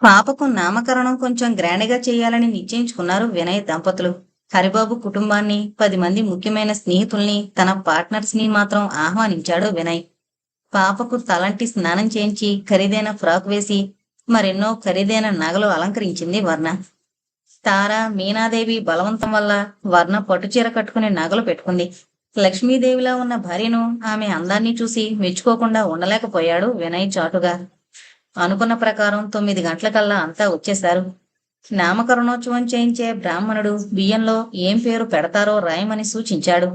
పాపకు నామకరణం కొంచెం గ్రాండ్‌గా చేయాలని నిశ్చయించుకున్నారు వినయ్ దంపతులు. హరిబాబు కుటుంబాన్ని, 10 మంది ముఖ్యమైన స్నేహితుల్ని, తన పార్ట్నర్స్‌ని మాత్రం ఆహ్వానించాడు వినయ్. పాపకు తలంటి స్నానం చేయించి, ఖరీదైన ఫ్రాక్ వేసి, మరెన్నో ఖరీదైన నగలు అలంకరించింది వర్ణ. తార, మీనాదేవి బలవంతం వల్ల వర్ణ పట్టుచీర కట్టుకుని నగలు పెట్టుకుంది. లక్ష్మీదేవిలా ఉన్న భార్యను, ఆమె అందాన్ని చూసి మెచ్చుకోకుండా ఉండలేకపోయాడు వినయ్ చాటుగా. అనుకున్న ప్రకారం 9 గంటలకల్లా అంతా వచ్చేశారు. నామకరణోత్సవం చేయించే బ్రాహ్మణుడు బియ్యంలో ఏం పేరు పెడతారో రాయమని సూచించాడు.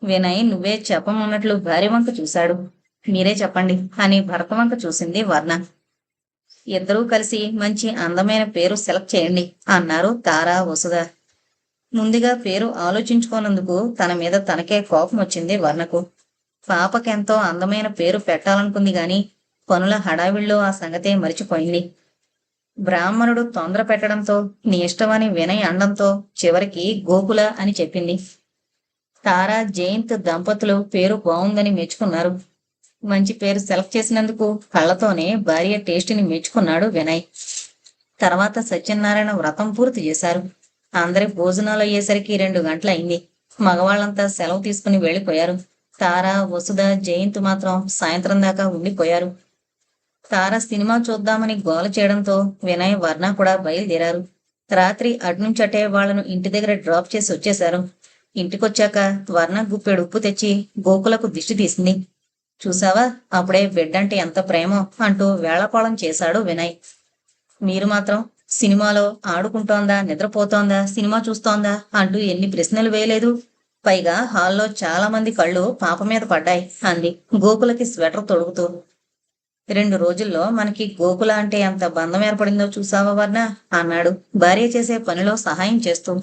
వినయ్ నువ్వే చెప్పమన్నట్లు భార్య వంక చూశాడు. మీరే చెప్పండి అని భర్త వంక చూసింది వర్ణ. ఇద్దరూ కలిసి మంచి అందమైన పేరు సెలెక్ట్ చేయండి అన్నారు తారా, వసుధ. ముందుగా పేరు ఆలోచించుకోనందుకు తన మీద తనకే కోపం వచ్చింది వర్ణకు. పాపకెంతో అందమైన పేరు పెట్టాలనుకుంది గాని పనుల హడావిడిలో ఆ సంగతే మరిచిపోయింది. బ్రాహ్మణుడు తొందర పెట్టడంతో నీ ఇష్టమని వినయ్ అండంతో చివరికి గోకుల అని చెప్పింది. తారా, జయంత్ దంపతులు పేరు బావుందని మెచ్చుకున్నారు. మంచి పేరు సెలెక్ట్ చేసినందుకు కళ్ళతోనే భార్య టేస్ట్ని మెచ్చుకున్నాడు వినయ్. తర్వాత సత్యనారాయణ వ్రతం పూర్తి చేశారు. అందరి భోజనాలు అయ్యేసరికి 2 గంటలయింది. మగవాళ్ళంతా సెలవు తీసుకుని వెళ్లిపోయారు. తార, వసుధ, జయంత్ మాత్రం సాయంత్రం దాకా ఉండిపోయారు. తార సినిమా చూద్దామని గోల చేయడంతో వినయ్, వర్ణ కూడా బయలుదేరారు. రాత్రి అటునుంచటే వాళ్లను ఇంటి దగ్గర డ్రాప్ చేసి వచ్చేశారు. ఇంటికొచ్చాక వర్ణ గుప్పెడు ఉప్పు తెచ్చి గోకులకు దిష్టి తీసింది. చూసావా, అప్పుడే బిడ్డంటే ఎంత ప్రేమో అంటూ వేళాకోళం చేశాడు వినయ్. మీరు మాత్రం సినిమాలో ఆడుకుంటోందా, నిద్రపోతోందా, సినిమా చూస్తోందా అంటూ ఎన్ని ప్రశ్నలు వేయలేదు. పైగా హాల్లో చాలా మంది కళ్ళు పాప మీద పడ్డాయి అంది గోకులకి స్వెటర్ తొడుగుతూ. 2 రోజుల్లో మనకి గోకుల అంటే ఎంత బంధం ఏర్పడిందో చూసావా వర్ణ అన్నాడు భార్య చేసే పనిలో సహాయం చేస్తూ.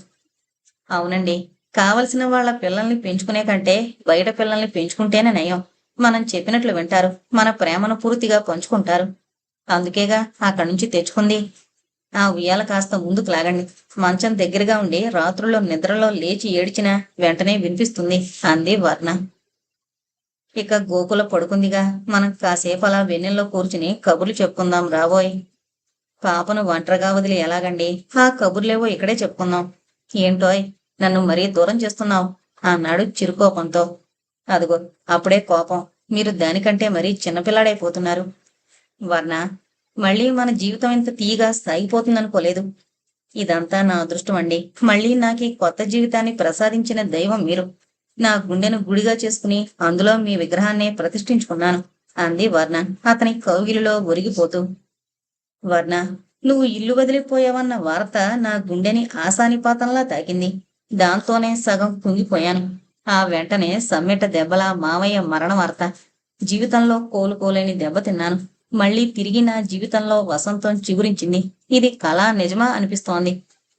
అవునండి, కావలసిన వాళ్ళ పిల్లల్ని పెంచుకునే కంటే బయట పిల్లల్ని పెంచుకుంటేనే నయం. మనం చెప్పినట్లు వింటారు, మన ప్రేమను పూర్తిగా పంచుకుంటారు. అందుకేగా అక్కడి నుంచి తెచ్చుకుంది. ఆ ఉయ్యాల కాస్త ముందుకు లాగండి. మంచం దగ్గరగా ఉండి రాత్రుల్లో నిద్రలో లేచి ఏడ్చినా వెంటనే వినిపిస్తుంది అంది వర్ణ. ఇక గోకుల పడుకుందిగా, మనం కాసేపు అలా వెన్నెల్లో కూర్చుని కబుర్లు చెప్పుకుందాం రాబోయ్. పాపను ఒంటరిగా వదిలి ఎలాగండి, ఆ కబుర్లేవో ఇక్కడే చెప్పుకుందాం. ఏంటోయ్, నన్ను మరీ దూరం చేస్తున్నావు అన్నాడు చిరుకోపంతో. అదిగో అప్పుడే కోపం, మీరు దానికంటే మరీ చిన్నపిల్లాడైపోతున్నారు. వర్ణ, మళ్ళీ మన జీవితం ఇంత తీయగా సాగిపోతుందనుకోలేదు. ఇదంతా నా అదృష్టం అండి. మళ్ళీ నాకీ కొత్త జీవితాన్ని ప్రసాదించిన దైవం మీరు. నా గుండెను గుడిగా చేసుకుని అందులో మీ విగ్రహాన్నే ప్రతిష్ఠించుకున్నాను అంది వర్ణ అతని కౌగిలిలో ఒరిగిపోతూ. వర్ణ, నువ్వు ఇల్లు వదిలిపోయావన్న వార్త నా గుండెని ఆశానిపాతంలా తాకింది. దాంతోనే సగం కుంగిపోయాను. ఆ వెంటనే సమ్మెట దెబ్బలా మావయ్య మరణ వార్త. జీవితంలో కోలుకోలేని దెబ్బతిన్నాను. మళ్ళీ తిరిగి నా జీవితంలో వసంతం చిగురించింది. ఇది కళా నిజమా అనిపిస్తోంది.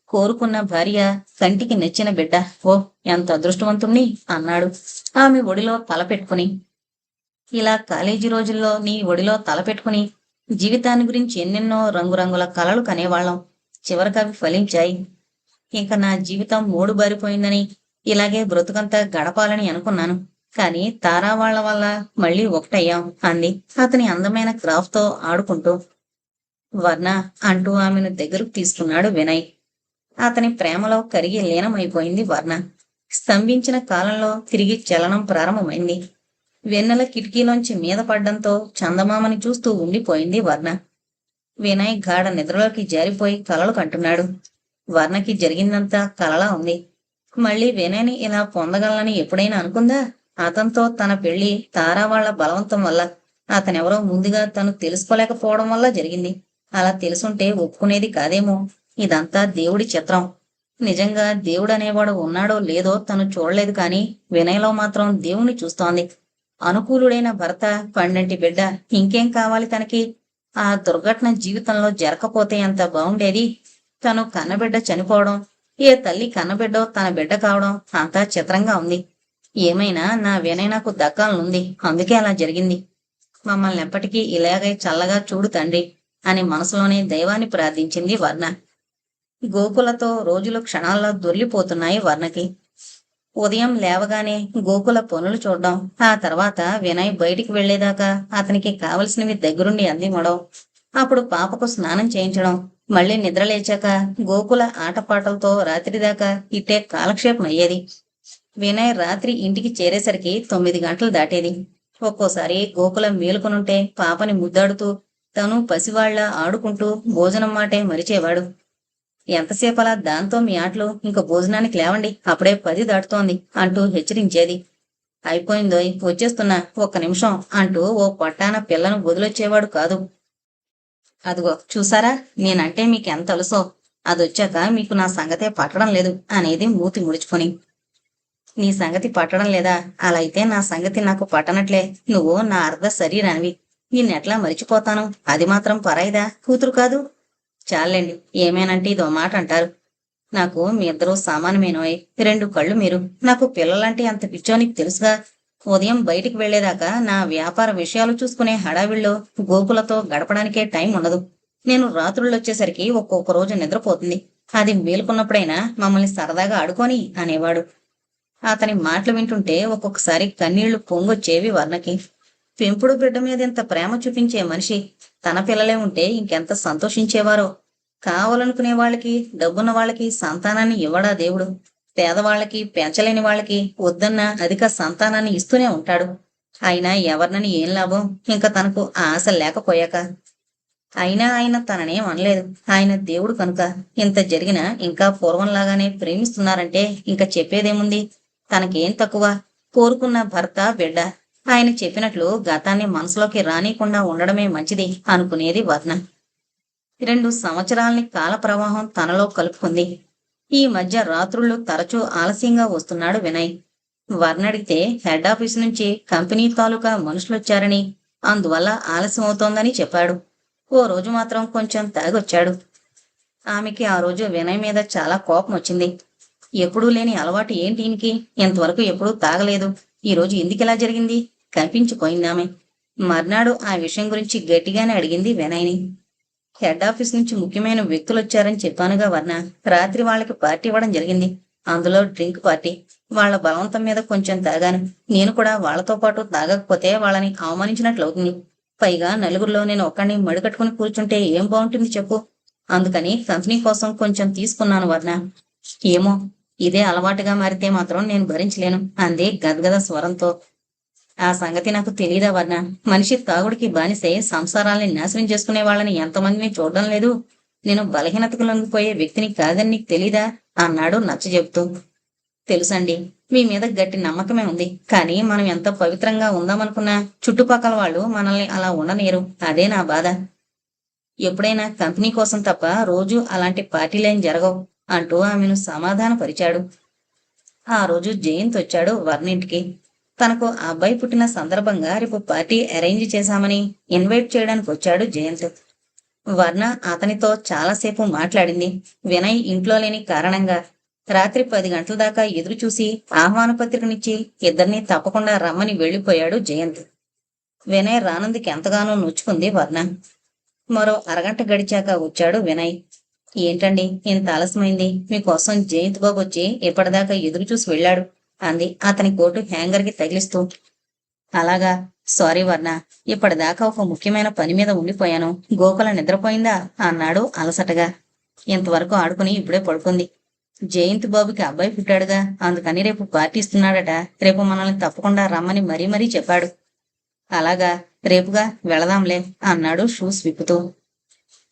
కోరుకున్న భార్య, కంటికి నచ్చిన బిడ్డ. ఓ, ఎంత అదృష్టవంతుణ్ణి అన్నాడు ఆమె ఒడిలో తలపెట్టుకుని. ఇలా కాలేజీ రోజుల్లో నీ ఒడిలో తలపెట్టుకుని జీవితాన్ని గురించి ఎన్నెన్నో రంగురంగుల కలలు కనేవాళ్ళం. చివరికవి ఫలించాయి. ఇంక నా జీవితం మూడు బారిపోయిందని, ఇలాగే బ్రతుకంతా గడపాలని అనుకున్నాను. కాని తారా వాళ్ల వల్ల మళ్ళీ ఒకటయ్యాం అంది అతని అందమైన క్రాఫ్ట్తో ఆడుకుంటూ. వర్ణ అంటూ ఆమెను దగ్గరకు తీసుకున్నాడు వినయ్. అతని ప్రేమలో కరిగి లీనమైపోయింది వర్ణ. స్తంభించిన కాలంలో తిరిగి చలనం ప్రారంభమైంది. వెన్నెల కిటికీలోంచి మీద పడ్డంతో చందమామని చూస్తూ ఉండిపోయింది వర్ణ. వినయ్ గాఢ నిద్రలోకి జారిపోయి కలలు కంటున్నాడు. వర్ణకి జరిగిందంతా కలలా ఉంది. మళ్ళీ వినయ్ని ఇలా పొందగలనని ఎప్పుడైనా అనుకుందా? అతనితో తన పెళ్లి తారా వాళ్ల బలవంతం వల్ల, అతనెవరో ముందుగా తను తెలుసుకోలేకపోవడం వల్ల జరిగింది. అలా తెలుసుంటే ఒప్పుకునేది కాదేమో. ఇదంతా దేవుడి చిత్రం. నిజంగా దేవుడనేవాడు ఉన్నాడో లేదో తను చూడలేదు, కాని వినయ్లో మాత్రం దేవుణ్ణి చూస్తోంది. అనుకూలుడైన భర్త, పండంటి బిడ్డ, ఇంకేం కావాలి తనకి? ఆ దుర్ఘటన జీవితంలో జరగకపోతే ఎంత బాగుండేది. తను కన్నబిడ్డ చనిపోవడం, ఏ తల్లి కన్నబిడ్డో తన బిడ్డ కావడం అంతా చిత్రంగా ఉంది. ఏమైనా నా వినయ్ నాకు దక్కాలనుంది, అందుకే అలా జరిగింది. మమ్మల్ని ఎప్పటికీ ఇలాగే చల్లగా చూడు తండ్రి అని మనసులోనే దైవాన్ని ప్రార్థించింది వర్ణ. గోకులతో రోజులు క్షణాల్లో దొర్లిపోతున్నాయి వర్ణకి. ఉదయం లేవగానే గోకుల పనులు చూడడం, ఆ తర్వాత వినయ్ బయటికి వెళ్లేదాకా అతనికి కావలసినవి దగ్గరుండి అందిమడం, అప్పుడు పాపకు స్నానం చేయించడం, మళ్ళీ నిద్రలేచాక గోకుల ఆటపాటలతో రాత్రిదాకా ఇట్టే కాలక్షేపం అయ్యేది. వినయ్ రాత్రి ఇంటికి చేరేసరికి 9 గంటలు దాటేది. ఒక్కోసారి గోకుల మేలుకొనుంటే పాపని ముద్దాడుతూ తను పసివాళ్ల ఆడుకుంటూ భోజనం మాటే మరిచేవాడు. ఎంతసేపలా దాంతో మీ ఆటలు, ఇంక భోజనానికి లేవండి, అప్పుడే 10 దాటుతోంది అంటూ హెచ్చరించేది. అయిపోయిందోయ్, వచ్చేస్తున్నా, ఒక్క నిమిషం అంటూ ఓ పట్టాన పిల్లను వదిలొచ్చేవాడు కాదు. అదిగో చూసారా, నేనంటే మీకెంత అలుసో, అదొచ్చాక మీకు నా సంగతే పట్టడం లేదు అనేది మూతి ముడుచుకొని. నీ సంగతి పట్టడం లేదా? అలా అయితే నా సంగతి నాకు పట్టనట్లే. నువ్వు నా అర్ధ శరీరానివి, నిన్నెట్లా మరిచిపోతాను? అది మాత్రం పరాయిదా కూతురు కాదు. చాలండి, ఏమేనంటే ఇదో మాట అంటారు. నాకు మీ ఇద్దరూ సామానమేనోయ్, 2 కళ్ళు మీరు. నాకు పిల్లలంటే అంత పిచ్చో నీకు తెలుసుగా. ఉదయం బయటికి వెళ్లేదాకా నా వ్యాపార విషయాలు చూసుకునే హడావిళ్ళో గోకులతో గడపడానికే టైం ఉండదు. నేను రాత్రుళ్ళొచ్చేసరికి ఒక్కొక్క రోజు నిద్రపోతుంది. అది మేలుకున్నప్పుడైనా మమ్మల్ని సరదాగా ఆడుకొని అనేవాడు. అతని మాటలు వింటుంటే ఒక్కొక్కసారి కన్నీళ్లు పొంగొచ్చేవి వర్ణకి. పెంపుడు బిడ్డ మీద ఇంత ప్రేమ చూపించే మనిషి తన పిల్లలే ఉంటే ఇంకెంత సంతోషించేవారో. కావాలనుకునే వాళ్ళకి, డబ్బున్న వాళ్ళకి సంతానాన్ని ఇవ్వడా దేవుడు? పేదవాళ్లకి, పెంచలేని వాళ్ళకి వద్దన్న అధిక సంతానాన్ని ఇస్తూనే ఉంటాడు. అయినా ఎవరినని ఏం లాభం, ఇంకా తనకు ఆ ఆశ లేకపోయాక. అయినా ఆయన తననేం అనలేదు. ఆయన దేవుడు కనుక. ఇంత జరిగినా ఇంకా పూర్వంలాగానే ప్రేమిస్తున్నారంటే ఇంకా చెప్పేదేముంది? తనకేం తక్కువ? కోరుకున్న భర్త, బిడ్డ. ఆయన చెప్పినట్లు గతాన్ని మనసులోకి రానీకుండా ఉండడమే మంచిది అనుకునేది వర్ణ. 2 సంవత్సరాల్ని కాల ప్రవాహం తనలో కలుపుకుంది. ఈ మధ్య రాత్రుళ్ళు తరచూ ఆలస్యంగా వస్తున్నాడు వినయ్. వర్ణడిగితే హెడ్ ఆఫీస్ నుంచి కంపెనీ తాలూకా మనుషులొచ్చారని, అందువల్ల ఆలస్యం అవుతోందని చెప్పాడు. ఓ రోజు మాత్రం కొంచెం తాగొచ్చాడు. ఆమెకి ఆ రోజు వినయ్ మీద చాలా కోపం వచ్చింది. ఎప్పుడూ లేని అలవాటు ఏంటి ఈయనకి? ఇంతవరకు ఎప్పుడూ తాగలేదు. ఈ రోజు ఎందుకిలా జరిగింది? కనిపించిపోయిందామె. మర్నాడు ఆ విషయం గురించి గట్టిగానే అడిగింది వినయ్ని. హెడ్ ఆఫీస్ నుంచి ముఖ్యమైన వ్యక్తులొచ్చారని చెప్పానుగా వర్ణ. రాత్రి వాళ్ళకి పార్టీ ఇవ్వడం జరిగింది. అందులో డ్రింక్ పార్టీ. వాళ్ళ బలవంతం మీద కొంచెం తాగాను. నేను కూడా వాళ్లతో పాటు తాగకపోతే వాళ్ళని అవమానించినట్లవుతుంది. పైగా నలుగురిలో నేను ఒక్కడిని మడికట్టుకుని కూర్చుంటే ఏం బాగుంటుంది చెప్పు. అందుకని కంపెనీ కోసం కొంచెం తీసుకున్నాను వర్ణ. ఏమో, ఇదే అలవాటుగా మారితే మాత్రం నేను భరించలేను అంది గద్గద స్వరంతో. ఆ సంగతి నాకు తెలీదా వర్ణ? మనిషి తాగుడికి బానిసే సంసారాల్ని నాశనం చేసుకునే వాళ్ళని ఎంతమందిని చూడడం లేదు. నేను బలహీనతకు లొంగిపోయే వ్యక్తిని కాదని నీకు తెలీదా అన్నాడు నచ్చజెప్తూ. తెలుసండి, మీ మీద గట్టి నమ్మకమే ఉంది. కానీ మనం ఎంత పవిత్రంగా ఉందామనుకున్నా చుట్టుపక్కల వాళ్ళు మనల్ని అలా ఉండనేరు. అదే నా బాధ. ఎప్పుడైనా కంపెనీ కోసం తప్ప రోజు అలాంటి పార్టీలేం జరగవు అంటూ ఆమెను సమాధానపరిచాడు. ఆ రోజు జయంత్ వచ్చాడు వర్ణింటికి. తనకు ఆ అబ్బాయి పుట్టిన సందర్భంగా రేపు పార్టీ అరేంజ్ చేశామని ఇన్వైట్ చేయడానికి వచ్చాడు జయంత్. వర్ణ అతనితో చాలాసేపు మాట్లాడింది. వినయ్ ఇంట్లో లేని కారణంగా రాత్రి 10 గంటల దాకా ఎదురు చూసి ఆహ్వాన పత్రికనిచ్చి ఇద్దరినీ తప్పకుండా రమ్మని వెళ్లిపోయాడు జయంత్. వినయ్ రానందుకు ఎంతగానో నొచ్చుకుంది వర్ణ. మరో అరగంట గడిచాక వచ్చాడు వినయ్. ఏంటండి ఇంత ఆలస్యమైంది? మీకోసం జయంత్ బాబు వచ్చి ఇప్పటిదాకా ఎదురు చూసి వెళ్ళాడు అంది అతని కోటు హ్యాంగర్ కి తగిలిస్తూ. అలాగా, సారీ వర్ణ, ఇప్పటిదాకా ఒక ముఖ్యమైన పని మీద ఉండిపోయాను. గోకుల నిద్రపోయిందా అన్నాడు అలసటగా. ఇంతవరకు ఆడుకుని ఇప్పుడే పడుకుంది. జయంత్ బాబుకి అబ్బాయి పుట్టాడుగా, అందుకని రేపు పార్టీ ఇస్తున్నాడట. రేపు మనల్ని తప్పకుండా రమ్మని మరీ మరీ చెప్పాడు. అలాగా, రేపుగా, వెళదాంలే అన్నాడు షూస్ విప్పుతూ.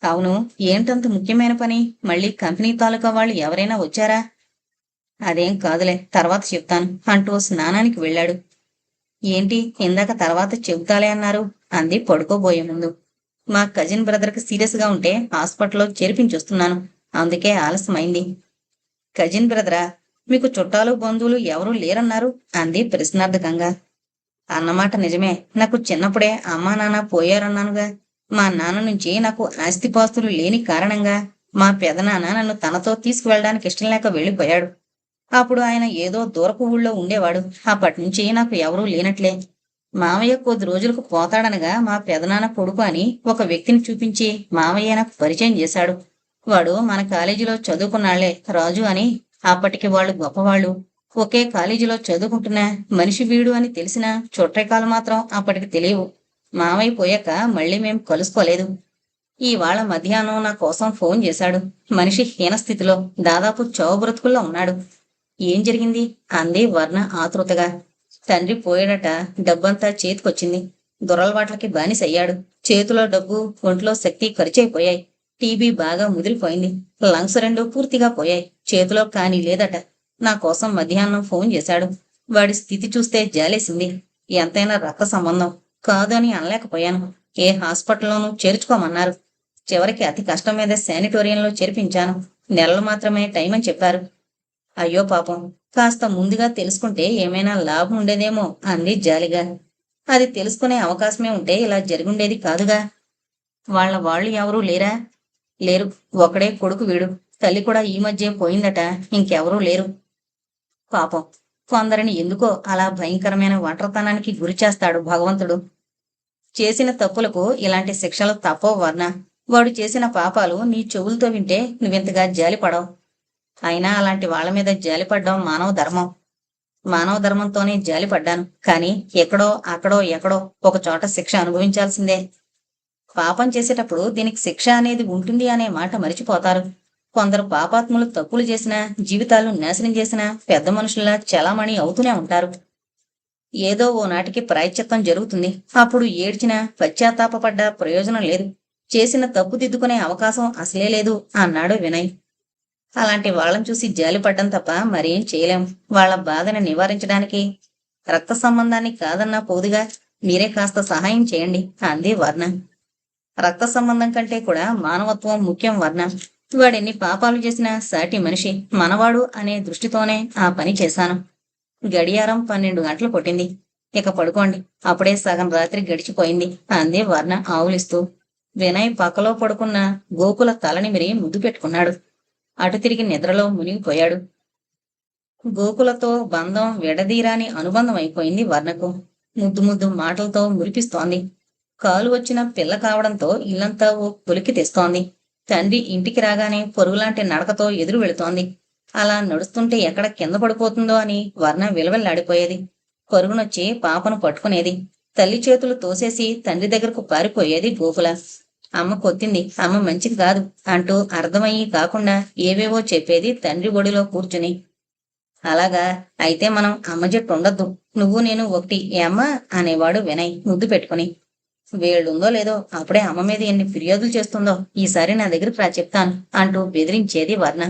అవును, ఏంటంత ముఖ్యమైన పని? మళ్ళీ కంపెనీ తాలూకా వాళ్ళు ఎవరైనా వచ్చారా? అదేం కాదులే, తర్వాత చెప్తాను అంటూ స్నానానికి వెళ్ళాడు. ఏంటి ఇందాక తర్వాత చెబుతాలే అన్నారు అంది పడుకోబోయే ముందు. మా కజిన్ బ్రదర్కి సీరియస్ గా ఉంటే హాస్పిటల్లో చేర్పించొస్తున్నాను, అందుకే ఆలస్యమైంది. కజిన్ బ్రదరా? మీకు చుట్టాలు బంధువులు ఎవరూ లేరన్నారు అంది ప్రశ్నార్థకంగా. అన్నమాట నిజమే. నాకు చిన్నప్పుడే అమ్మా నాన్న పోయారన్నానుగా. మా నాన్న నుంచి నాకు ఆస్తిపాస్తులు లేని కారణంగా మా పెదనాన్న నన్ను తనతో తీసుకువెళ్ళడానికి ఇష్టం లేక వెళ్ళిపోయాడు. అప్పుడు ఆయన ఏదో దూరపు ఊళ్ళో ఉండేవాడు. అప్పటినుంచి నాకు ఎవరూ లేనట్లే. మావయ్య కొద్ది రోజులకు పోతాడనగా మా పెదనాన్న కొడుకు అని ఒక వ్యక్తిని చూపించి మావయ్య నాకు పరిచయం చేశాడు. వాడు మన కాలేజీలో చదువుకున్నాళ్లే, రాజు అని. అప్పటికి వాళ్ళు గొప్పవాళ్ళు. ఒకే కాలేజీలో చదువుకుంటున్న మనిషి వీడు అని తెలిసిన చుట్టరికాలు మాత్రం అప్పటికి తెలియవు. మావయ్య పోయాక మళ్ళీ మేం కలుసుకోలేదు. ఇవాళ మధ్యాహ్నం నా కోసం ఫోన్ చేశాడు. మనిషి హీనస్థితిలో, దాదాపు చావు బ్రతుకుల్లో ఉన్నాడు. ఏం జరిగింది? అంది వర్ణ ఆతృతగా. తండ్రి పోయాడట. డబ్బంతా చేతికొచ్చింది. దురలవాట్లకి బానిసయ్యాడు. చేతిలో డబ్బు, ఒంట్లో శక్తి ఖర్చయిపోయాయి. టీబీ బాగా ముదిరిపోయింది. లంగ్స్ రెండు పూర్తిగా పోయాయి. చేతిలో కాని లేదట. నా కోసం మధ్యాహ్నం ఫోన్ చేశాడు. వాడి స్థితి చూస్తే జాలేసింది. ఎంతైనా రక్త సంబంధం కాదు అని అనలేకపోయాను. ఏ హాస్పిటల్లోనూ చేర్చుకోమన్నారు. చివరికి అతి కష్టం మీద శానిటోరియంలో చేర్పించాను. నెలలు మాత్రమే టైం అని చెప్పారు. అయ్యో పాపం, కాస్త ముందుగా తెలుసుకుంటే ఏమైనా లాభం ఉండేదేమో అంది జాలిగా. అది తెలుసుకునే అవకాశమే ఉంటే ఇలా జరుగుండేది కాదుగా. వాళ్ళు ఎవరూ లేరా? లేరు. ఒకడే కొడుకు వీడు. తల్లి కూడా ఈ మధ్య పోయిందట. ఇంకెవరూ లేరు. పాపం, కొందరిని ఎందుకో అలా భయంకరమైన ఒంటరితనానికి గురి చేస్తాడు భగవంతుడు. చేసిన తప్పులకు ఇలాంటి శిక్షలు తప్పవు వర్ణ. వాడు చేసిన పాపాలు నీ చెవులతో వింటే నువ్వింతగా జాలిపడవు. అయినా అలాంటి వాళ్ళ మీద జాలిపడ్డం మానవ ధర్మం. మానవ ధర్మంతోనే జాలిపడ్డాను. కానీ ఎక్కడో ఒక చోట శిక్ష అనుభవించాల్సిందే. పాపం చేసేటప్పుడు దీనికి శిక్ష అనేది ఉంటుంది అనే మాట మరిచిపోతారు. కొందరు పాపాత్ములు తప్పులు చేసినా, జీవితాలను నాశనం చేసినా పెద్ద మనుషుల్లా చలామణి అవుతూనే ఉంటారు. ఏదో ఓ నాటికి ప్రాయశ్చిత్తం జరుగుతుంది. అప్పుడు ఏడ్చినా, పశ్చాత్తాపపడ్డా ప్రయోజనం లేదు. చేసిన తప్పు దిద్దుకునే అవకాశం అసలే లేదు అన్నాడు వినయ్. అలాంటి వాళ్ళని చూసి జాలిపడ్డం తప్ప మరేం చేయలేం. వాళ్ళ బాధని నివారించడానికి రక్త సంబంధాన్ని కాదన్నా పోదుగా. మీరే కాస్త సహాయం చేయండి అంది వర్ణ. రక్త సంబంధం కంటే కూడా మానవత్వం ముఖ్యం వర్ణ. వాడెన్ని పాపాలు చేసినా సాటి మనిషి, మనవాడు అనే దృష్టితోనే ఆ పని చేశాను. గడియారం 12 గంటలు కొట్టింది. ఇక పడుకోండి, అప్పుడే సగం రాత్రి గడిచిపోయింది అంది వర్ణ ఆవులిస్తూ. వినయ్ పక్కలో పడుకున్న గోకుల తలనిమిరి ముద్దు పెట్టుకున్నాడు. అటు తిరిగి నిద్రలో మునిగిపోయాడు. గోకులతో బంధం విడదీరాని అనుబంధం అయిపోయింది వర్ణకు. ముద్దు మాటలతో మురిపిస్తోంది. కాలు వచ్చిన పిల్ల కావడంతో ఇల్లంతా ఓ కొలికి తెస్తోంది. తండ్రి ఇంటికి రాగానే పొరుగులాంటి నడకతో ఎదురు వెళుతోంది. అలా నడుస్తుంటే ఎక్కడ కింద పడిపోతుందో అని వర్ణ విలవెల్లాడిపోయేది. పరుగునొచ్చి పాపను పట్టుకునేది. తల్లి చేతులు తోసేసి తండ్రి దగ్గరకు పారిపోయేది గోకుల. అమ్మ కొత్తింది, అమ్మ మంచిది కాదు అంటూ అర్థమయ్యి కాకుండా ఏవేవో చెప్పేది తండ్రి ఒడిలో కూర్చుని. అలాగా, అయితే మనం అమ్మ జట్టు ఉండొద్దు, నువ్వు నేను ఒకటి ఏ అమ్మ అనేవాడు వినయ్ ముద్దు పెట్టుకుని. వేళ్ళుందో లేదో అప్పుడే అమ్మ మీద ఎన్ని ఫిర్యాదులు చేస్తుందో. ఈసారి నా దగ్గరికి రా చెప్తాను అంటూ బెదిరించేది వర్ణ.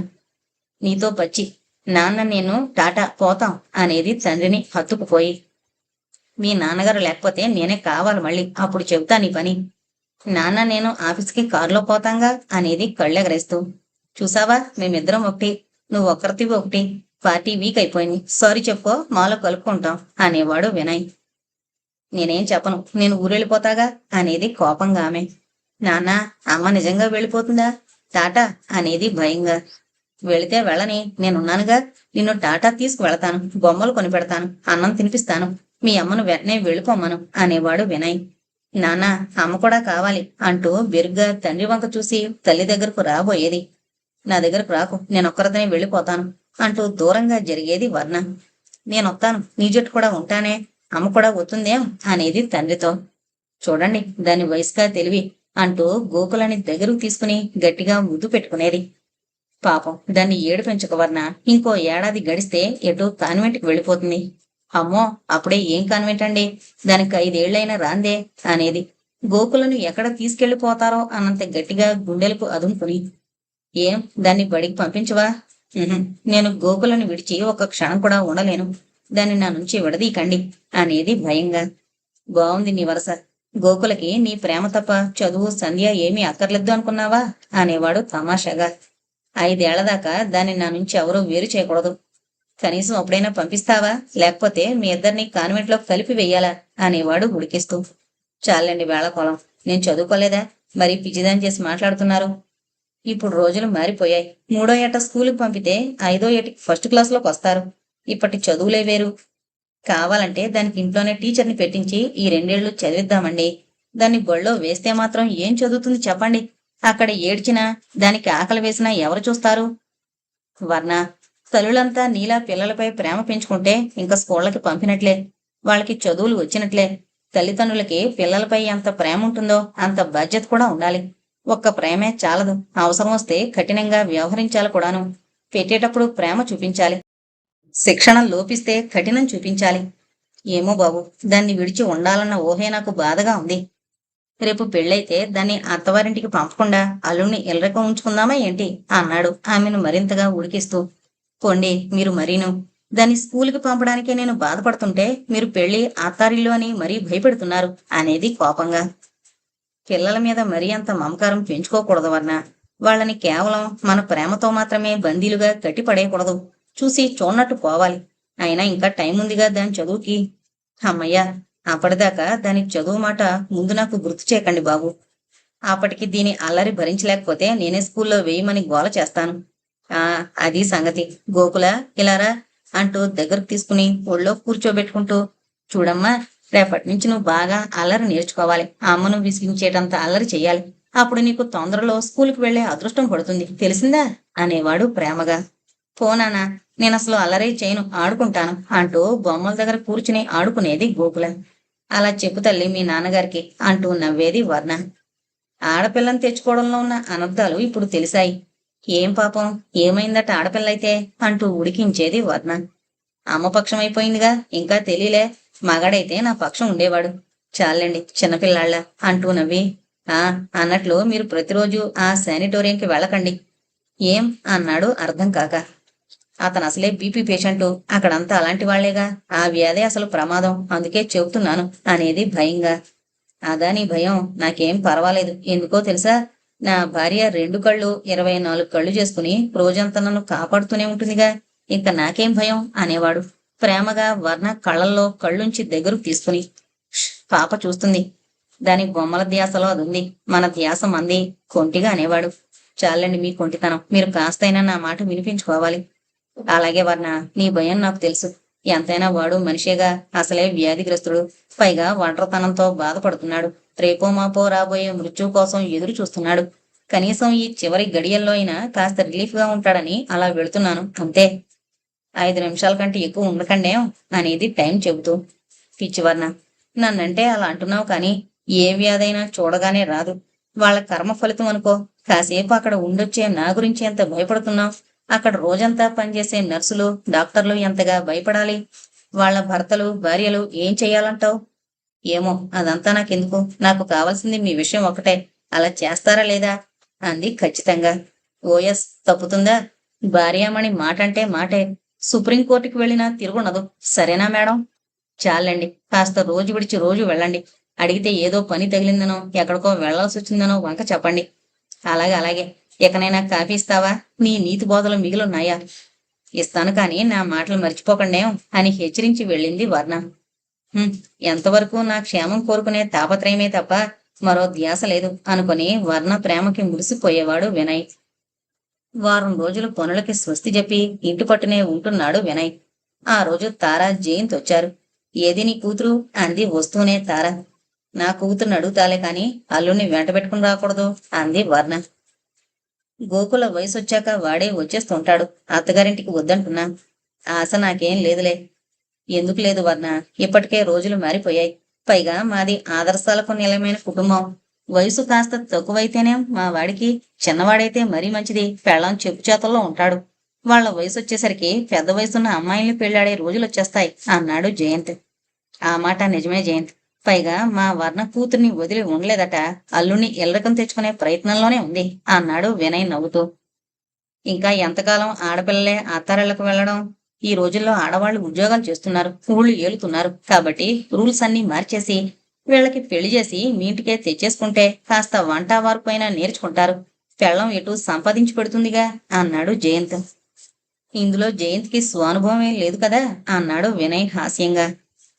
నీతో పచ్చి, నాన్న నేను టాటా పోతాం అనేది తండ్రిని హత్తుకుపోయి. మీ నాన్నగారు లేకపోతే నేనే కావాలి మళ్ళీ, అప్పుడు చెబుతా నీ పని. నాన్న నేను ఆఫీస్కి కారులో పోతాంగా అనేది కళ్ళెగరేస్తూ. చూసావా, మేమిద్దరం ఒకటి, నువ్వు ఒక్కరితివి ఒకటి. పార్టీ వీక్ అయిపోయింది, సారీ చెప్పుకో, మాలో కలుపుకుంటాం అనేవాడు వినయ్. నేనేం చెప్పను, నేను ఊరెళ్ళిపోతాగా అనేది కోపంగా ఆమె. నాన్న, అమ్మ నిజంగా వెళ్ళిపోతుందా? టాటా అనేది భయంగా. వెళితే వెళ్ళని, నేనున్నానుగా. నిన్ను టాటా తీసుకువెళతాను, బొమ్మలు కొనిపెడతాను, అన్నం తినిపిస్తాను. మీ అమ్మను వెంటనే వెళ్ళిపోమ్మను అనేవాడు వినయ్. నాన్న, అమ్మ కూడా కావాలి అంటూ బిరుగ్గా తండ్రి వంక చూసి తల్లి దగ్గరకు రాబోయేది. నా దగ్గరకు రాకు, నేనొక్కరితోనే వెళ్ళిపోతాను అంటూ దూరంగా జరిగేది వర్ణ. నేనొత్తాను, నీ జట్టు కూడా ఉంటానే, అమ్మ కూడా వస్తుందేం అనేది తండ్రితో. చూడండి దాని వయసుగా తెలివి అంటూ గోకులని దగ్గరకు తీసుకుని గట్టిగా ముద్దు పెట్టుకునేది. పాపం, దాన్ని ఏడిపించక వర్ణ. ఇంకో ఏడాది గడిస్తే ఎటో కాన్వెంట్కి వెళ్ళిపోతుంది. అమ్మో, అప్పుడే ఏం కాన్వెంట్ అండి, దానికి 5 ఏళ్లైనా రాందే అనేది. గోకులను ఎక్కడ తీసుకెళ్లిపోతారో అన్నంత గట్టిగా గుండెలకు అదుముకుని. ఏం, దాన్ని బడికి పంపించవా? నేను గోకులను విడిచి ఒక్క క్షణం కూడా ఉండలేను. దాన్ని నా నుంచి విడదీకండి అనేది భయంగా. బావుంది నీ వరస. గోకులకి నీ ప్రేమ తప్ప చదువు సంధ్య ఏమీ అక్కర్లేదు అనుకున్నావా అనేవాడు తమాషాగా. 5 ఏళ్ల దాకా దాన్ని నా నుంచి ఎవరూ వేరు చేయకూడదు. కనీసం అప్పుడైనా పంపిస్తావా, లేకపోతే మీ ఇద్దరిని కాన్వెంట్లో కలిపి వెయ్యాలా అనేవాడు ఉడికిస్తూ. చాలండి వేళకోళం, నేను చదువుకోలేదా? మరి పిచ్చిదాన్ని చేసి మాట్లాడుతున్నారు. ఇప్పుడు రోజులు మారిపోయాయి. 3వ ఏట స్కూలుకి పంపితే 5వ ఏటికి ఫస్ట్ క్లాస్లోకి వస్తారు. ఇప్పటి చదువులే వేరు. కావాలంటే దానికి ఇంట్లోనే టీచర్ని పెట్టించి ఈ 2 ఏళ్లు చదివిద్దామండి. దాన్ని బళ్ళో వేస్తే మాత్రం ఏం చదువుతుంది చెప్పండి? అక్కడ ఏడ్చినా, దానికి ఆకలి వేసినా ఎవరు చూస్తారు? వర్ణ, తల్లులంతా నీలా పిల్లలపై ప్రేమ పెంచుకుంటే ఇంకా స్కూళ్ళకి పంపినట్లే. వాళ్ళకి చదువులు వచ్చినట్లే. తల్లిదండ్రులకి పిల్లలపై ఎంత ప్రేమ ఉంటుందో అంత బాధ్యత కూడా ఉండాలి. ఒక్క ప్రేమే చాలదు, అవసరం వస్తే కఠినంగా వ్యవహరించాలి కూడాను. పెట్టేటప్పుడు ప్రేమ చూపించాలి, శిక్షణ లోపిస్తే కఠినం చూపించాలి. ఏమో బాబు, దాన్ని విడిచి ఉండాలన్న ఊహే నాకు బాధగా ఉంది. రేపు పెళ్ళైతే దాన్ని అత్తవారింటికి పంపకుండా అల్లుణ్ణి ఎల్లరకం ఉంచుకుందామా ఏంటి అన్నాడు ఆమెను మరింతగా ఉడికిస్తూ. పోండి మీరు మరీను. దాన్ని స్కూలుకి పంపడానికే నేను బాధపడుతుంటే మీరు పెళ్లి అత్తారిల్లు అని మరీ భయపెడుతున్నారు అనేది కోపంగా. పిల్లల మీద మరీ అంత మమకారం పెంచుకోకూడదు వర్ణ. వాళ్ళని కేవలం మన ప్రేమతో మాత్రమే బందీలుగా కట్టిపడేయకూడదు. చూసి చూడనట్టు పోవాలి. అయినా ఇంకా టైం ఉందిగా దాని చదువుకి. అమ్మయ్యా, అప్పటిదాకా దాని చదువు మాట ముందు నాకు గుర్తు చేయకండి బాబు. అప్పటికి దీని అల్లరి భరించలేకపోతే నేనే స్కూల్లో వేయమని గోల చేస్తాను. ఆ అది సంగతి. గోకుల, ఇలారా అంటూ దగ్గరకు తీసుకుని ఒళ్ళో కూర్చోబెట్టుకుంటూ, చూడమ్మా, రేపటి నుంచి నువ్వు బాగా అల్లరి నేర్చుకోవాలి. అమ్మను విసిగించేటంత అల్లరి చెయ్యాలి. అప్పుడు నీకు తొందరలో స్కూల్కి వెళ్లే అదృష్టం పడుతుంది, తెలిసిందా అనేవాడు ప్రేమగా. పోనానా, నేనసలు అల్లరే చేయను, ఆడుకుంటాను అంటూ బొమ్మల దగ్గర కూర్చుని ఆడుకునేది గోకుల. అలా చెప్పు తల్లి మీ నాన్నగారికి అంటూ నవ్వేది వర్ణ. ఆడపిల్లని తెచ్చుకోవడంలో ఉన్న అనర్థాలు ఇప్పుడు తెలిసాయి. ఏం పాపం, ఏమైందట ఆడపిల్లయితే అంటూ ఉడికించేది వర్ణ. అమ్మ పక్షం అయిపోయిందిగా, ఇంకా తెలియలే. మగాడైతే నా పక్షం ఉండేవాడు. చాలండి చిన్నపిల్లాళ్ళ అంటూ నవ్వి, ఆ అన్నట్లు మీరు ప్రతిరోజు ఆ శానిటోరియంకి వెళ్ళకండి. ఏం అన్నాడు అర్థం కాక. అతను అసలే బీపీ పేషెంటు, అక్కడంతా అలాంటి వాళ్లేగా. ఆ వ్యాధి అసలు ప్రమాదం, అందుకే చెబుతున్నాను అనేది భయంగా. అదా నీ భయం? నాకేం పర్వాలేదు. ఎందుకో తెలుసా, నా భార్య 2 కళ్ళు 24 కళ్ళు చేసుకుని రోజంతా నన్ను కాపాడుతూనే ఉంటుందిగా. ఇంక నాకేం భయం అనేవాడు ప్రేమగా వర్ణ కళ్ళల్లో కళ్ళుంచి దగ్గరకు తీసుకుని. పాప చూస్తుంది, దాని బొమ్మల ధ్యాసలో అది ఉంది, మన ధ్యాస మంది కొంటిగా అనేవాడు. చాలండి మీ కొంటితనం, మీరు కాస్తైనా నా మాట వినిపించుకోవాలి. అలాగే వర్ణ, నీ భయం నాకు తెలుసు. ఎంతైనా వాడు మనిషేగా, అసలే వ్యాధిగ్రస్తుడు, పైగా ఒంటరితనంతో బాధపడుతున్నాడు. రేపో మాపో రాబోయే మృత్యువు కోసం ఎదురు చూస్తున్నాడు. కనీసం ఈ చివరి గడియల్లో అయినా కాస్త రిలీఫ్ గా ఉంటాడని అలా వెళుతున్నాను అంతే. 5 నిమిషాల కంటే ఎక్కువ ఉండకండేం అనేది టైం చెబుతూ. పిచ్చివర్ణ, నన్నంటే అలా అంటున్నావు కానీ ఏ వ్యాధైనా చూడగానే రాదు. వాళ్ళ కర్మ ఫలితం అనుకో. కాసేపు అక్కడ ఉండొచ్చే నా గురించి ఎంత భయపడుతున్నావు. అక్కడ రోజంతా పనిచేసే నర్సులు, డాక్టర్లు ఎంతగా భయపడాలి. వాళ్ళ భర్తలు, భార్యలు ఏం చెయ్యాలంటావు? ఏమో, అదంతా నాకెందుకు. నాకు కావాల్సింది మీ విషయం ఒకటే. అలా చేస్తారా లేదా అంది ఖచ్చితంగా. ఓఎస్, తప్పుతుందా? భార్యామణి మాటంటే మాటే. సుప్రీంకోర్టుకి వెళ్ళినా తిరుగుండదు. సరేనా మేడం? చాలండి, కాస్త రోజు విడిచి రోజు వెళ్ళండి. అడిగితే ఏదో పని తగిలిందనో, ఎక్కడికో వెళ్లాల్సి వచ్చిందనో వంక చెప్పండి. అలాగే అలాగే. ఎకనైనా కాఫీ ఇస్తావా? నీ నీతి బోధలు మిగిలిన్నాయా? ఇస్తాను కానీ నా మాటలు మర్చిపోకండేం అని హెచ్చరించి వెళ్ళింది వర్ణ. ఎంతవరకు నా క్షేమం కోరుకునే తాపత్రయమే తప్ప మరో ధ్యాస లేదు అనుకుని వర్ణ ప్రేమకి మురిసిపోయేవాడు వినయ్. వారం రోజులు పనులకి స్వస్తి చెప్పి ఇంటి పట్టునే ఉంటున్నాడు వినయ్. ఆ రోజు తార, జయంత్ వచ్చారు. ఏది నీ కూతురు అంది వస్తూనే తార. నా కూతురుని అడుగుతాలే కాని అల్లుణ్ణి వెంట పెట్టుకుని రాకూడదు అంది వర్ణ. గోకుల వయసు వచ్చాక వాడే వచ్చేస్తుంటాడు, అత్తగారింటికి వద్దంటున్నా. ఆశ నాకేం లేదులే. ఎందుకు లేదు వర్ణ, ఇప్పటికే రోజులు మారిపోయాయి. పైగా మాది ఆదర్శాలకు నిలమైన కుటుంబం. వయసు కాస్త తక్కువైతేనే మా వాడికి, చిన్నవాడైతే మరీ మంచిది, పెళ్ళాం చెప్పు చేతల్లో ఉంటాడు. వాళ్ల వయసు వచ్చేసరికి పెద్ద వయసున్న అమ్మాయిల్ని పెళ్లాడే రోజులొచ్చేస్తాయి అన్నాడు జయంత్. ఆ మాట నిజమే జయంత్. పైగా మా వర్ణ కూతుర్ని వదిలి ఉండలేదట. అల్లుణ్ణి ఎల్లరకం తెచ్చుకునే ప్రయత్నంలోనే ఉంది అన్నాడు వినయ్ నవ్వుతూ. ఇంకా ఎంతకాలం ఆడపిల్లలే అత్తారిళ్లకు వెళ్లడం? ఈ రోజుల్లో ఆడవాళ్లు ఉద్యోగాలు చేస్తున్నారు, ఊళ్ళు ఏలుతున్నారు. కాబట్టి రూల్స్ అన్ని మార్చేసి వీళ్ళకి పెళ్లి చేసి మీ ఇంటికే తెచ్చేసుకుంటే కాస్త వంట వార్పు అయినా నేర్చుకుంటారు. పెళ్ళం ఎటు సంపాదించి పెడుతుందిగా అన్నాడు జయంత్. ఇందులో జయంత్కి స్వానుభవం ఏం లేదు కదా అన్నాడు వినయ్ హాస్యంగా.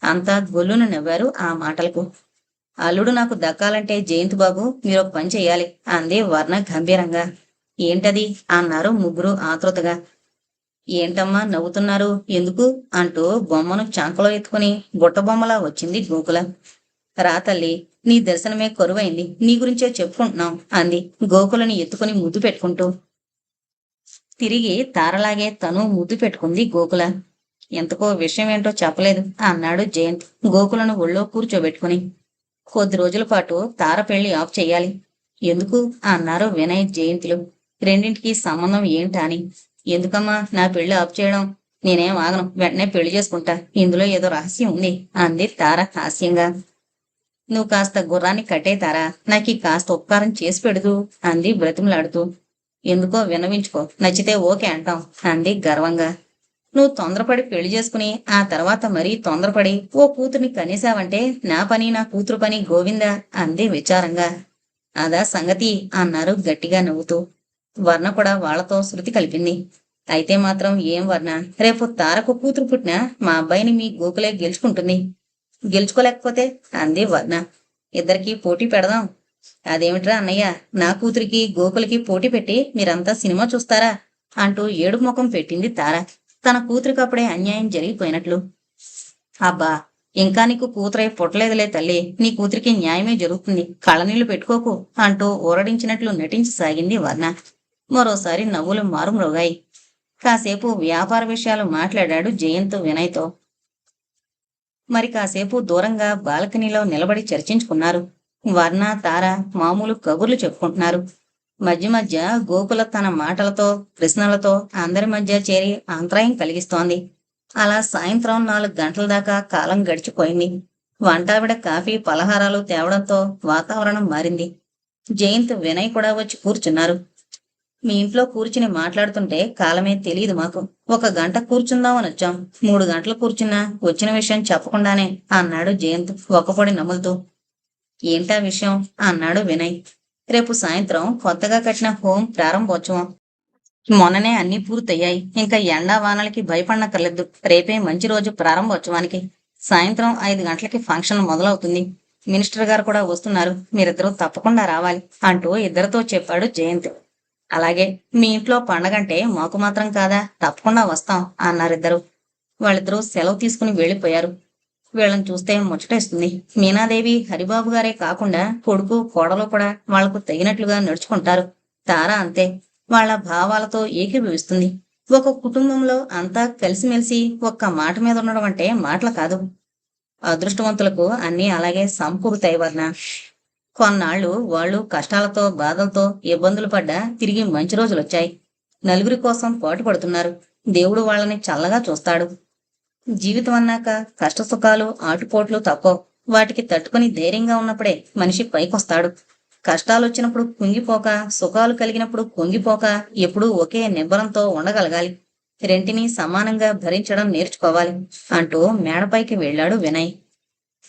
అంతా గొల్లును నవ్వారు ఆ మాటలకు. అల్లుడు నాకు దక్కాలంటే జయంత్ బాబు మీరొక పని చెయ్యాలి అంది వర్ణ గంభీరంగా. ఏంటది అన్నారు ముగ్గురు ఆతృతగా. ఏంటమ్మా నవ్వుతున్నారు, ఎందుకు అంటూ బొమ్మను చాంకలో ఎత్తుకుని బుట్టబొమ్మలా వచ్చింది గోకుల. రా తల్లి, నీ దర్శనమే కరువైంది, నీ గురించే చెప్పుకుంటున్నాం అంది గోకులని ఎత్తుకుని ముద్దు పెట్టుకుంటూ. తిరిగి తారలాగే తను ముద్దు పెట్టుకుంది గోకుల. ఎంతకో విషయం ఏంటో చెప్పలేదు అన్నాడు జయంత్ గోకులను ఒళ్ళో కూర్చోబెట్టుకుని. కొద్ది రోజుల పాటు తార పెళ్లి ఆఫ్ చెయ్యాలి. ఎందుకు అన్నారు వినయ్ జయంతులు. రెండింటికి సంబంధం ఏంటా అని. ఎందుకమ్మా నా పెళ్లి ఆపు చేయడం? నేనేం ఆగను, వెంటనే పెళ్లి చేసుకుంటా. ఇందులో ఏదో రహస్యం ఉంది అంది తార హాస్యంగా. నువ్వు కాస్త గుర్రాన్ని కట్టేతారా, నాకు ఈ కాస్త ఉపకారం చేసి పెడుదు అంది బ్రతిమలాడుతూ. ఎందుకో విన్నవించుకో, నచ్చితే ఓకే అంటాం అంది గర్వంగా. నువ్వు తొందరపడి పెళ్లి చేసుకుని ఆ తర్వాత మరీ తొందరపడి ఓ కూతుర్ని కనేశావంటే నా పని నా కూతురు పని గోవిందా అంది విచారంగా. అదా సంగతి అన్నారు గట్టిగా నవ్వుతూ. వర్ణ కూడా వాళ్లతో శృతి కలిపింది. అయితే మాత్రం ఏం వర్ణ, రేపు తారకు కూతురు పుట్టినా మా అబ్బాయిని మీ గోకులే గెలుచుకుంటుంది. గెలుచుకోలేకపోతే అంది వర్ణ. ఇద్దరికి పోటీ పెడదాం. అదేమిట్రా అన్నయ్య, నా కూతురికి గోకులకి పోటీ పెట్టి మీరంతా సినిమా చూస్తారా అంటూ ఏడుపు ముఖం పెట్టింది తార, తన కూతురికి అప్పుడే అన్యాయం జరిగిపోయినట్లు. అబ్బా, ఇంకా నీకు కూతురై పుట్టలేదులే తల్లి, నీ కూతురికి న్యాయమే జరుగుతుంది, కళ్ళనీళ్లు పెట్టుకోకు అంటూ ఊరడించినట్లు నటించసాగింది వర్ణ. మరోసారి నవ్వులు మారుమ్రోగాయి. కాసేపు వ్యాపార విషయాలు మాట్లాడాడు జయంత్ వినయ్తో. మరి కాసేపు దూరంగా బాల్కనీలో నిలబడి చర్చించుకున్నారు. వర్ణ తార మామూలు కబుర్లు చెప్పుకుంటున్నారు. మధ్య మధ్య గోకుల తన మాటలతో ప్రశ్నలతో అందరి మధ్య చేరి అంతరాయం కలిగిస్తోంది. అలా సాయంత్రం 4 గంటల దాకా కాలం గడిచిపోయింది. వంటావిడ కాఫీ పలహారాలు తేవడంతో వాతావరణం మారింది. జయంత్ వినయ్ కూడా వచ్చి కూర్చున్నారు. మీ ఇంట్లో కూర్చుని మాట్లాడుతుంటే కాలమే తెలియదు మాకు. 1 గంట కూర్చుందామని వచ్చాం, 3 గంటలు కూర్చున్నా వచ్చిన విషయం చెప్పకుండానే అన్నాడు జయంత్ ఒక్కపొడి నములుతూ. ఏంటా విషయం అన్నాడు వినయ్. రేపు సాయంత్రం కొత్తగా కట్టిన హోం ప్రారంభోత్సవం. మొన్ననే అన్ని పూర్తయ్యాయి. ఇంకా ఎండా వానలకి భయపడనక్కర్లేదు. రేపే మంచి రోజు ప్రారంభోత్సవానికి. సాయంత్రం 5 గంటలకి ఫంక్షన్ మొదలవుతుంది. మినిస్టర్ గారు కూడా వస్తున్నారు. మీరిద్దరూ తప్పకుండా రావాలి అంటూ ఇద్దరితో చెప్పాడు జయంత్. అలాగే, మీ ఇంట్లో పండగంటే మాకు మాత్రం కాదా, తప్పకుండా వస్తాం అన్నారిద్దరు. వాళ్ళిద్దరూ సెలవు తీసుకుని వెళ్ళిపోయారు. వీళ్ళని చూస్తే ముచ్చటేస్తుంది. మీనాదేవి హరిబాబు గారే కాకుండా కొడుకు కోడలు కూడా వాళ్లకు తగినట్లుగా నడుచుకుంటారు. తార అంతే, వాళ్ల భావాలతో ఏకీభవిస్తుంది. ఒక కుటుంబంలో అంతా కలిసిమెలిసి ఒక్క మాట మీద ఉండడం అంటే మాటలు కాదు. అదృష్టవంతులకు అన్నీ అలాగే సమకూరుతాయి వర్ణ. కొన్నాళ్లు వాళ్ళు కష్టాలతో బాధలతో ఇబ్బందులు పడ్డా తిరిగి మంచి రోజులొచ్చాయి. నలుగురి కోసం పాటుపడుతున్నారు. దేవుడు వాళ్ళని చల్లగా చూస్తాడు. జీవితం అన్నాక కష్టసుఖాలు ఆటుపోట్లు తప్పవు. వాటికి తట్టుకుని ధైర్యంగా ఉన్నప్పుడే మనిషి పైకొస్తాడు. కష్టాలొచ్చినప్పుడు కుంగిపోక, సుఖాలు కలిగినప్పుడు కుంగిపోక ఎప్పుడూ ఒకే నిబ్బరంతో ఉండగలగాలి. రెంటిని సమానంగా భరించడం నేర్చుకోవాలి అంటూ మేడపైకి వెళ్ళాడు వినయ్.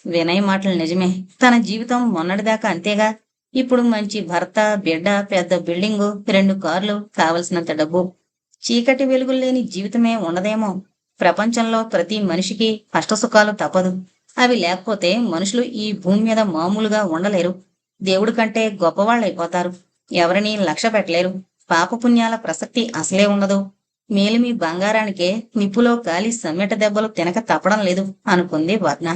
వినయ్ మాటలు నిజమే. తన జీవితం మొన్నటిదాకా అంతేగా. ఇప్పుడు మంచి భర్త, బిడ్డ, పెద్ద బిల్డింగు, 2 కార్లు, కావలసినంత డబ్బు. చీకటి వెలుగుల్లేని జీవితమే ఉండదేమో. ప్రపంచంలో ప్రతి మనిషికి కష్టసుఖాలు తప్పదు. అవి లేకపోతే మనుషులు ఈ భూమి మీద మామూలుగా ఉండలేరు. దేవుడి కంటే గొప్పవాళ్ళైపోతారు. ఎవరిని లక్ష్య పెట్టలేరు. పాపపుణ్యాల ప్రసక్తి అసలే ఉండదు. మేలిమి బంగారానికే నిప్పులో కాలి సమ్మెట దెబ్బలు తినక తప్పడం లేదు అనుకుంది వర్ణ.